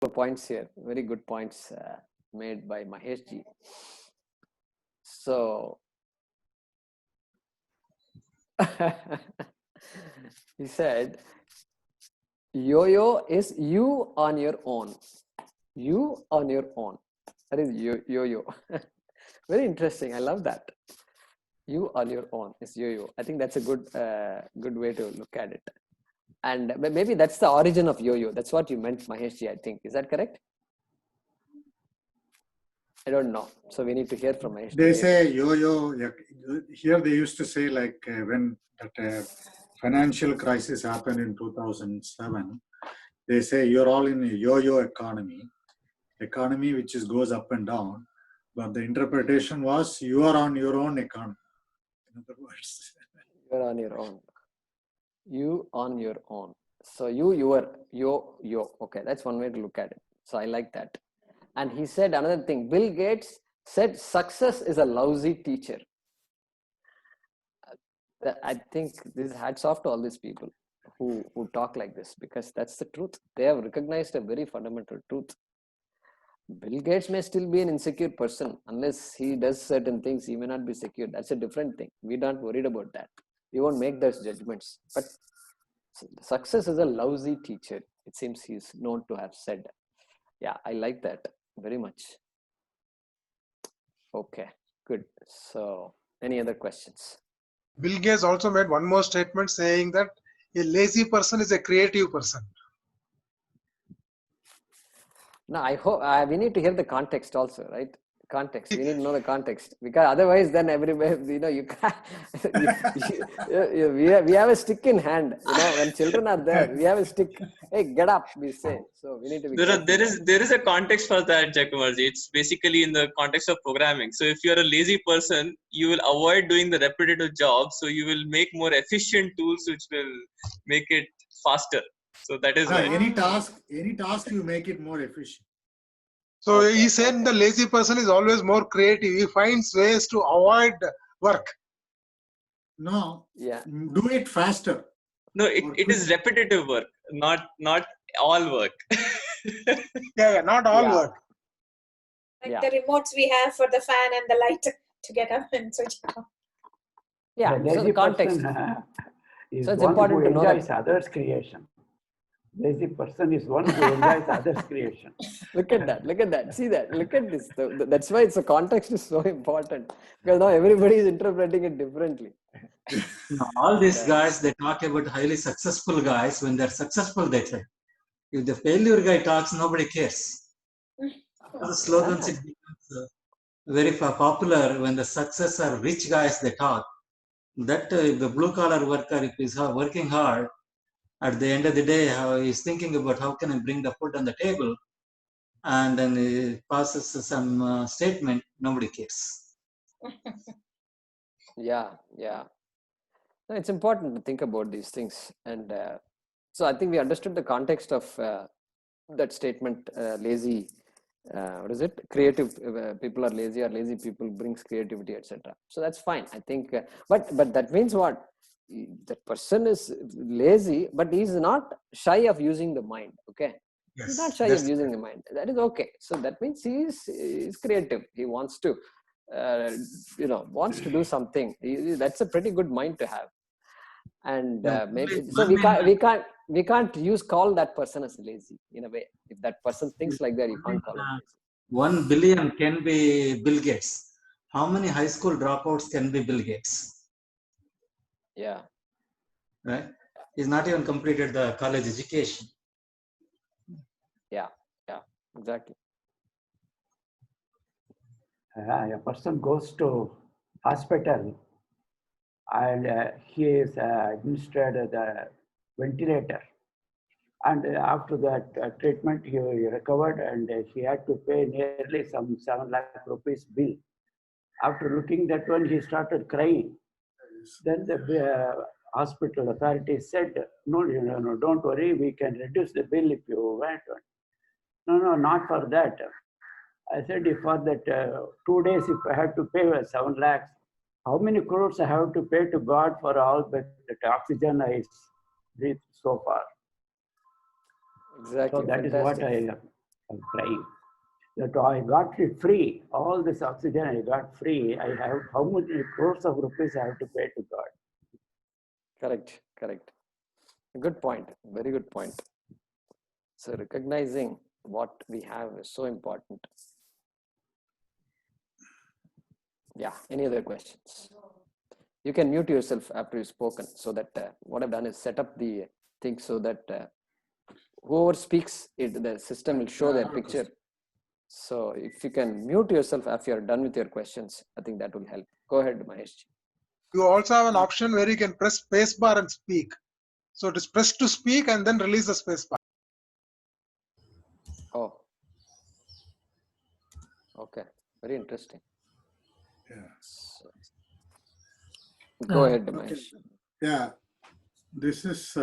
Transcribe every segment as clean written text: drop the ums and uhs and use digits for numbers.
points here. Very good points made by Mahesh ji. So he said, yo-yo is you on your own. You on your own. That is yo-yo. Very interesting. I love that. You on your own is yo-yo. I think that's a good way to look at it. And maybe that's the origin of yo-yo. That's what you meant, Mahesh ji, I think. Is that correct? I don't know. So we need to hear from Mahesh. They say yo-yo. Here they used to say like when that financial crisis happened in 2007, they say you're all in a yo-yo economy which goes up and down. But the interpretation was you are on your own economy. In other words, you're on your own. You on your own. So your yo. Okay, that's one way to look at it. So I like that. And he said another thing. Bill Gates said success is a lousy teacher. I think this hats off to all these people who talk like this, because that's the truth. They have recognized a very fundamental truth. Bill Gates may still be an insecure person. Unless he does certain things, he may not be secure. That's a different thing. We're not worried about that. We won't make those judgments. But success is a lousy teacher. It seems he's known to have said. Yeah, I like that very much. Okay, good. So, any other questions? Bill Gates also made one more statement saying that a lazy person is a creative person. No, I hope we need to hear the context also, right? Context. We need to know the context, because otherwise, then everywhere, you can't. We have a stick in hand. When children are there, we have a stick. Hey, get up! We say. So we need to be. There is a context for that, Jayakumarji. It's basically in the context of programming. So if you are a lazy person, you will avoid doing the repetitive jobs. So you will make more efficient tools, which will make it faster. So that is why. Any task you make it more efficient. So he said the lazy person is always more creative. He finds ways to avoid work. No. Yeah. Do it faster. No, it is repetitive work, not all work. Yeah, not all work. Like the remotes we have for the fan and the light to get up and switch off. Yeah, so the context. Is so it's one important who to know enjoys that. others' creation. Lazy person is one who enjoys others' creation. Look at that. See that. Look at this. That's why the context is so important, because now everybody is interpreting it differently. All these guys, they talk about highly successful guys. When they're successful, they say. If the failure guy talks, nobody cares. The slogans, it becomes very popular when the success or rich guys, they talk. That if the blue collar worker, if he's working hard, at the end of the day, how he's thinking about how can I bring the food on the table, and then he passes some statement, nobody cares. Yeah. No, it's important to think about these things, and so I think we understood the context of that statement. Lazy, what is it? Creative people are lazy, or lazy people brings creativity, etc. So that's fine. I think, but that means what? The person is lazy, but he's not shy of using the mind. Okay, yes, he's not shy of using the mind. That is okay. So that means he's creative. He wants to, wants to do something. That's a pretty good mind to have. And maybe so we can't call that person as lazy in a way. If that person thinks like that, you can't call him lazy. 1 billion can be Bill Gates. How many high school dropouts can be Bill Gates? Yeah. Right? He's not even completed the college education. Yeah, exactly. A person goes to hospital and he is administered the ventilator. And after that treatment, he recovered and he had to pay nearly some 7 lakh rupees bill. After looking that one, he started crying. Then the hospital authorities said, no, don't worry, we can reduce the bill if you want. No, not for that. I said, if for that 2 days, if I have to pay 7 lakhs, how many crores I have to pay to God for all that oxygen I breathed so far? Exactly. So that is what I drive. That I got it free. All this oxygen I got free. I have how many crores of rupees I have to pay to God? Correct, correct. Good point. Very good point. So recognizing what we have is so important. Yeah. Any other questions? You can mute yourself after you've spoken, so that what I've done is set up the thing so that whoever speaks, the system will show their picture. So if you can mute yourself after you're done with your questions, I think that will help. Go ahead, Mahesh. You also have an option where you can press spacebar and speak. So it is press to speak and then release the spacebar. Oh, okay. Very interesting. Yeah. So, go ahead, Mahesh. Okay. Yeah, this is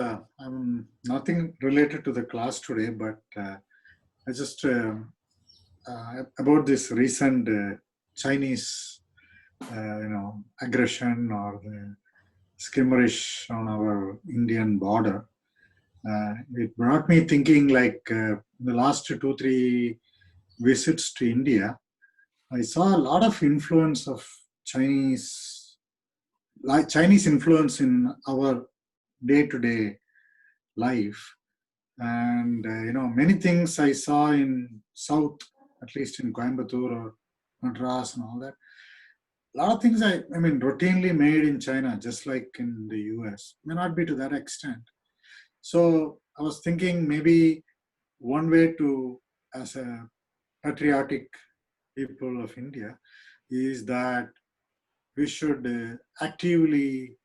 nothing related to the class today, but I just about this recent Chinese, aggression or the skimmerish on our Indian border. It brought me thinking, like the last 2-3 visits to India, I saw a lot of influence of Chinese influence in our day-to-day life. And many things I saw in South, at least in Coimbatore or Madras and all that. A lot of things I mean routinely made in China, just like in the US, may not be to that extent. So I was thinking maybe one way to, as a patriotic people of India, is that we should actively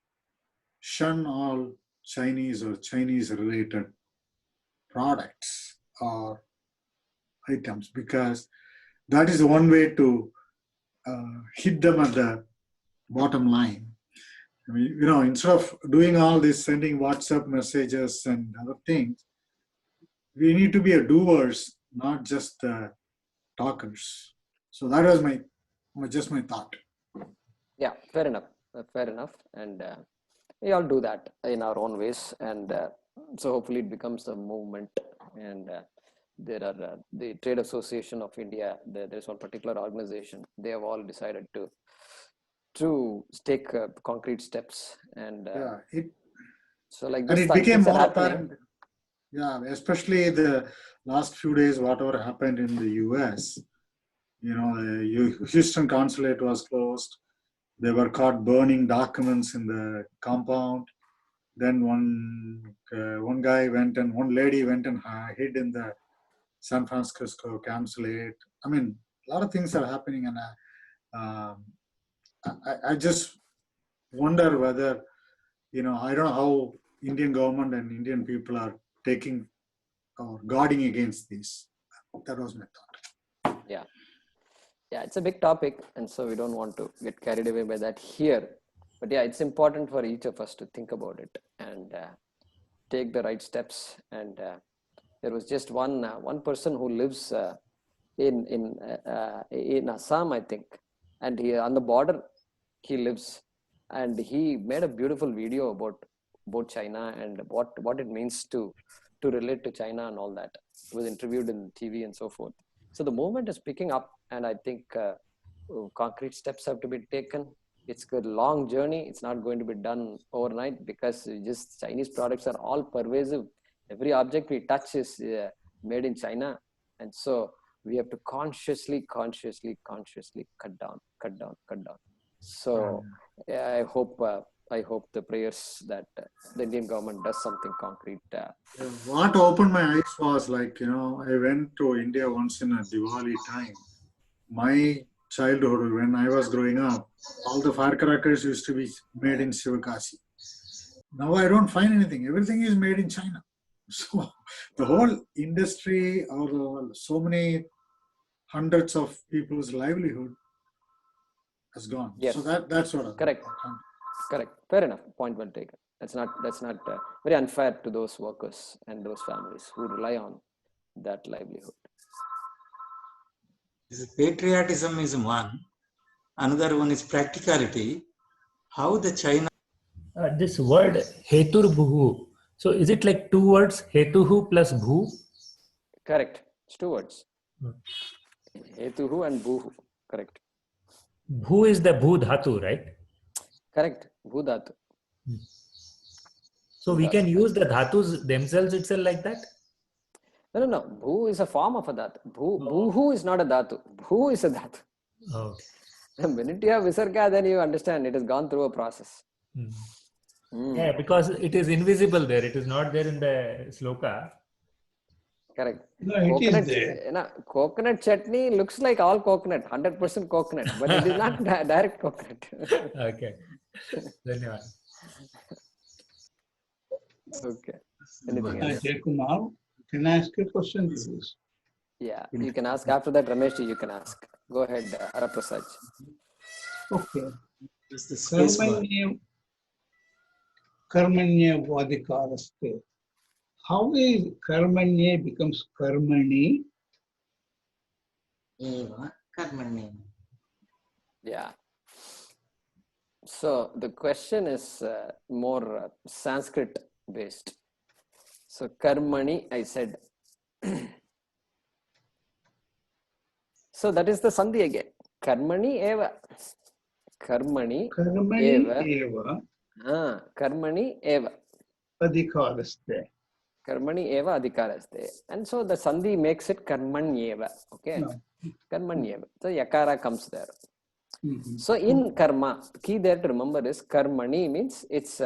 shun all Chinese or Chinese related products or items, because that is one way to hit them at the bottom line. I mean, instead of doing all this, sending WhatsApp messages and other things, we need to be a doers, not just talkers. So that was my thought. Yeah, fair enough. Fair enough. And we all do that in our own ways. And so hopefully it becomes a movement. And there are the Trade Association of India. There's one particular organization. They have all decided to take concrete steps. And so like this, and it became things are more happening. apparent. Yeah, especially the last few days, whatever happened in the US. The Houston consulate was closed. They were caught burning documents in the compound. Then one lady went and hid in the San Francisco consulate. I mean, a lot of things are happening, and I just wonder whether, I don't know how Indian government and Indian people are taking or guarding against this. That was my thought. Yeah, it's a big topic, and so we don't want to get carried away by that here. But yeah, it's important for each of us to think about it and take the right steps. And there was just one person who lives in Assam, I think, and he on the border he lives, and he made a beautiful video about China and what it means to relate to China and all that. He was interviewed in TV and so forth. So the movement is picking up, and I think concrete steps have to be taken. It's a long journey. It's not going to be done overnight, because just Chinese products are all pervasive. Every object we touch is made in China. And so we have to consciously cut down. So I hope the prayers that the Indian government does something concrete. What opened my eyes was, like, I went to India once in a Diwali time. My childhood, when I was growing up, all the firecrackers used to be made in Sivakasi. Now I don't find anything. Everything is made in China. So the whole industry, or so many hundreds of people's livelihood has gone. Yes. So that's what. Correct. Fair enough. Point well taken. That's not very unfair to those workers and those families who rely on that livelihood. Patriotism is one. Another one is practicality. How the China. This word hetur bhu. So is it like two words, hetuhu plus bhu? Correct. It's two words. Hetuhu and Bhuhu. Correct. Bhu is the Bhu Dhatu, right? Correct. Bhu Dhatu. So we can use the Dhatus themselves itself like that? No. Bhu is a form of a Dhatu. Bhuhu is not a Dhatu. Bhu is a Dhatu. Okay. The minute you have Visarga, then you understand it has gone through a process. Yeah, because it is invisible there. It is not there in the sloka. Correct. No, it is there. Coconut chutney looks like all coconut, 100% coconut, but it is not direct coconut. Okay. Dhanyavad. Okay. Anything else? Jayakumar, can I ask a question, please? Yeah, you can ask. After that, Ramesh, you can ask. Go ahead, Araprasad. Okay. It's the space bar. Karmanya vadikaraste. How is karmanya becomes karmani? Eva, karmani. Yeah. So the question is more Sanskrit based. So karmani, I said. So that is the sandhi again. Karmani eva. Karmani eva. Karmani eva. Adhikaraste. Karmani eva adhikaraste. And so the sandhi makes it karmanyeva. Okay. No. Karmanyeva. So yakara comes there. Mhm. So in karma, key there to remember is karmani means it's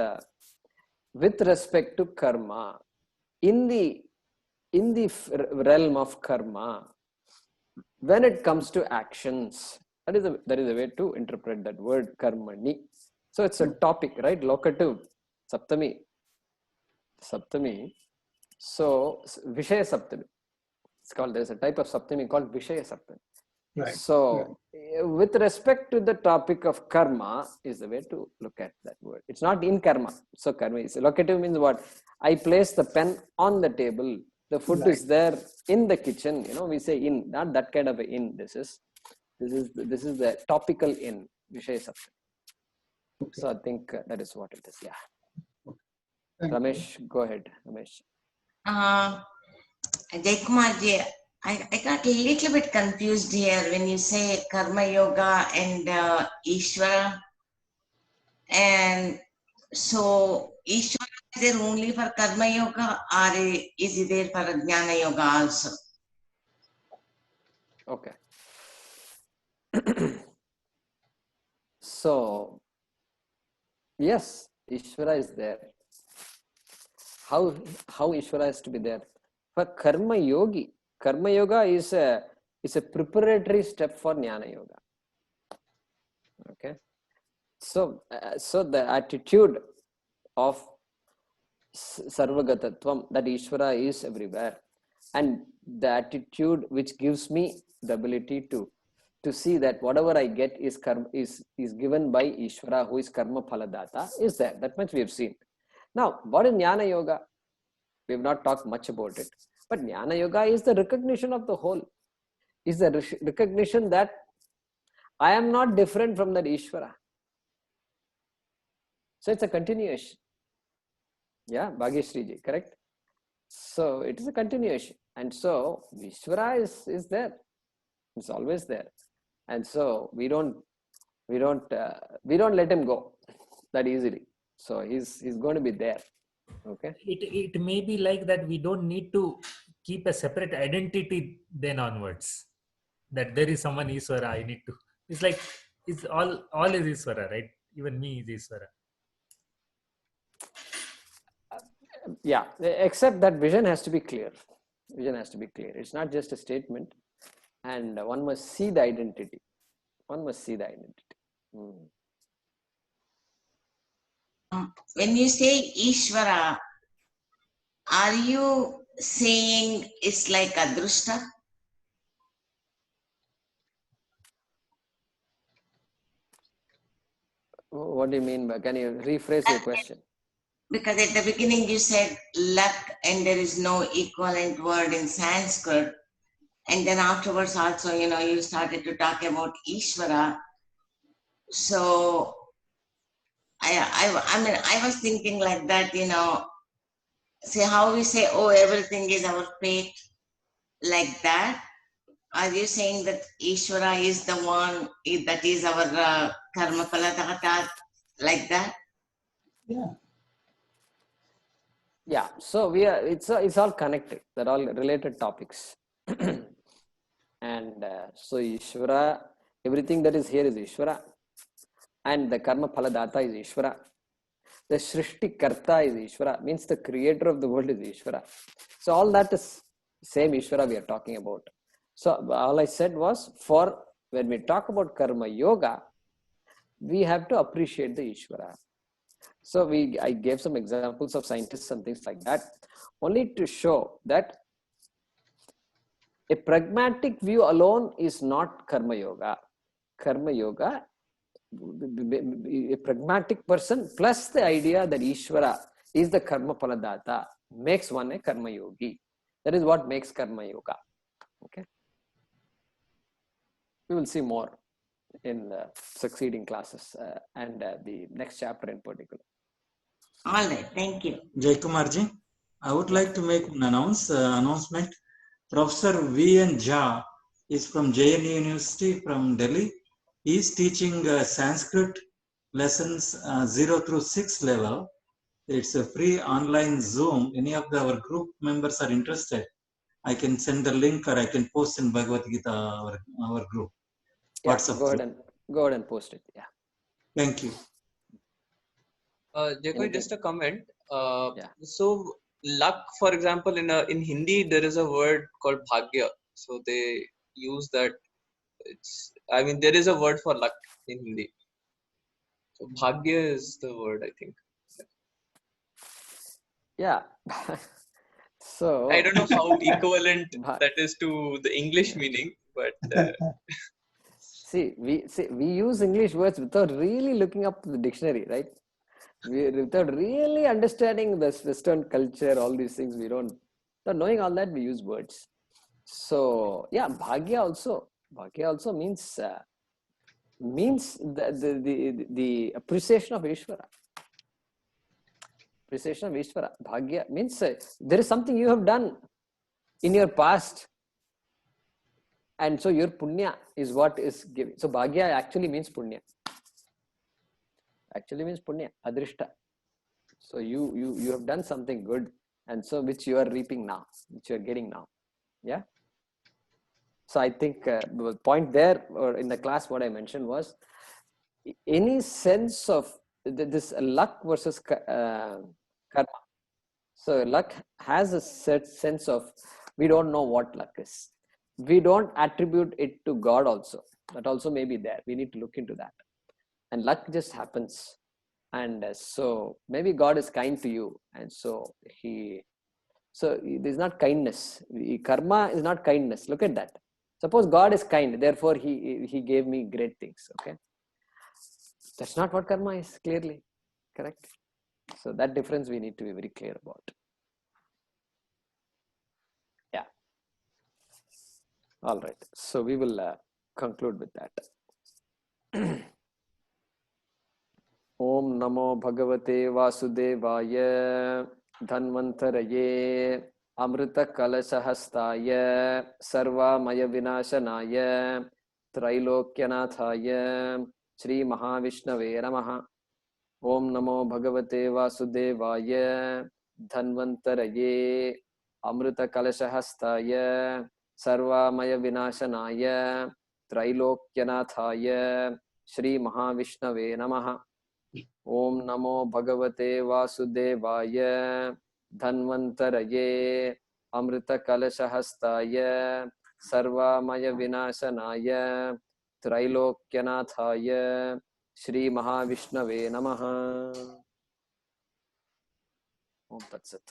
with respect to karma. In the realm of karma, when it comes to actions, that is a way to interpret that word karmani. So it's a topic, right? Locative, saptami. So Vishaya Saptami. It's called, there's a type of Saptami called Vishaya Saptami. Right. So with respect to the topic of karma is the way to look at that word. It's not in karma. So karma is locative means what? I place the pen on the table. The food is there in the kitchen. We say in, not that kind of a in. This is the topical in Vishaya Saptami. Okay. So I think that is what it is. Yeah. Thank Ramesh, go ahead. Ramesh. Jayakumarji, I got a little bit confused here when you say Karma Yoga and Ishvara. And so, Ishvara is there only for Karma Yoga or is it there for Jnana Yoga also? Okay. So, yes, Ishvara is there. How Ishvara is to be there? For Karma Yogi, Karma Yoga is a preparatory step for Jnana Yoga. Okay. So the attitude of Sarvagatatvam, that Ishvara is everywhere, and the attitude which gives me the ability to see that whatever I get is given by Ishvara, who is Karma Phaladata, is there. That much we have seen. Now, what is Jnana Yoga? We have not talked much about it. But Jnana Yoga is the recognition of the whole. Is the recognition that I am not different from that Ishvara. So it's a continuation. Yeah, Bhagyashree ji, correct? So it is a continuation. And so Ishvara is there. It's always there. And so we don't let him go that easily. So he's going to be there. Okay. It may be like that we don't need to keep a separate identity then onwards. That there is someone Iswara, I need to. It's like it's all is Iswara, right? Even me is Iswara. Yeah, except that vision has to be clear. Vision has to be clear. It's not just a statement, and one must see the identity. One must see the identity. When you say Ishvara, are you saying it's like Adrushta? What do you mean by, can you rephrase your question? Because at the beginning you said luck and there is no equivalent word in Sanskrit. And then afterwards also, you started to talk about Ishvara. So I mean, I was thinking like that, see how we say, oh, everything is our fate, like that. are you saying that Ishvara is the one that is our karma paladata, like that? Yeah. Yeah, so it's all connected. They're all related topics. And so Ishvara, everything that is here is Ishvara, and the karma phaladata is Ishvara. The Srishti Karta is Ishvara, means the creator of the world is Ishvara. So all that is same Ishvara we are talking about. So all I said was, for when we talk about karma yoga, we have to appreciate the Ishvara. So I gave some examples of scientists and things like that, only to show that a pragmatic view alone is not karma yoga. Karma yoga, a pragmatic person plus the idea that Ishvara is the karma paladata makes one a karma yogi. That is what makes karma yoga. Okay, we will see more in succeeding classes and the next chapter in particular. All right, thank you. Jai Kumarji, I would like to make an announcement. Professor V.N. Jha is from JNU University from Delhi. He is teaching Sanskrit lessons 0 through 6 level. It's a free online Zoom. Any of our group members are interested, I can send the link, or I can post in Bhagavad Gita, our group. Yeah, WhatsApp go group. ahead and post it. Yeah. Thank you. Jacob, just a comment. Yeah. So luck, for example, in Hindi there is a word called bhagya. So they use that. There is a word for luck in Hindi. So bhagya is the word, I think. Yeah. So I don't know how equivalent that is to the English meaning, but see, we use English words without really looking up the dictionary, right? Without really understanding the Western culture, all these things, we don't. So knowing all that, we use words. So yeah, bhagya also means the appreciation of Ishvara. Appreciation of Ishvara. Bhagya means there is something you have done in your past, and so your punya is what is given. So bhagya actually means punya. Adrishta. So you have done something good, and so which you are reaping now, which you are getting now. Yeah. So I think the point there, or in the class, what I mentioned was any sense of this luck versus karma. So luck has a set sense of, we don't know what luck is. We don't attribute it to God also. That also may be there. We need to look into that. And luck just happens. And so maybe God is kind to you. And so it is not kindness. Karma is not kindness. Look at that. Suppose God is kind, therefore he gave me great things. Okay. That's not what karma is, clearly. Correct? So that difference we need to be very clear about. Yeah. All right. So we will conclude with that. Om Namo Bhagavate Vasudevaya Dhanvantaraye Amrita Kalasahastaya Sarva Maya Vinashanaya Trilokyanathaya Shri Mahavishnave Namaha. Om Namo Bhagavate Vasudevaya Dhanvantaraye Amrita Kalasahastaya Sarva Maya Vinashanaya Trilokyanathaya Shri Mahavishnave Namaha. Om Namo Bhagavate Vasudevaya Dhanvantaraye Amrita Kalashahastaya Sarva Maya Vinashanaya Trilokyanathaya Shri Mahavishnave Namaha. Om Tat Sat.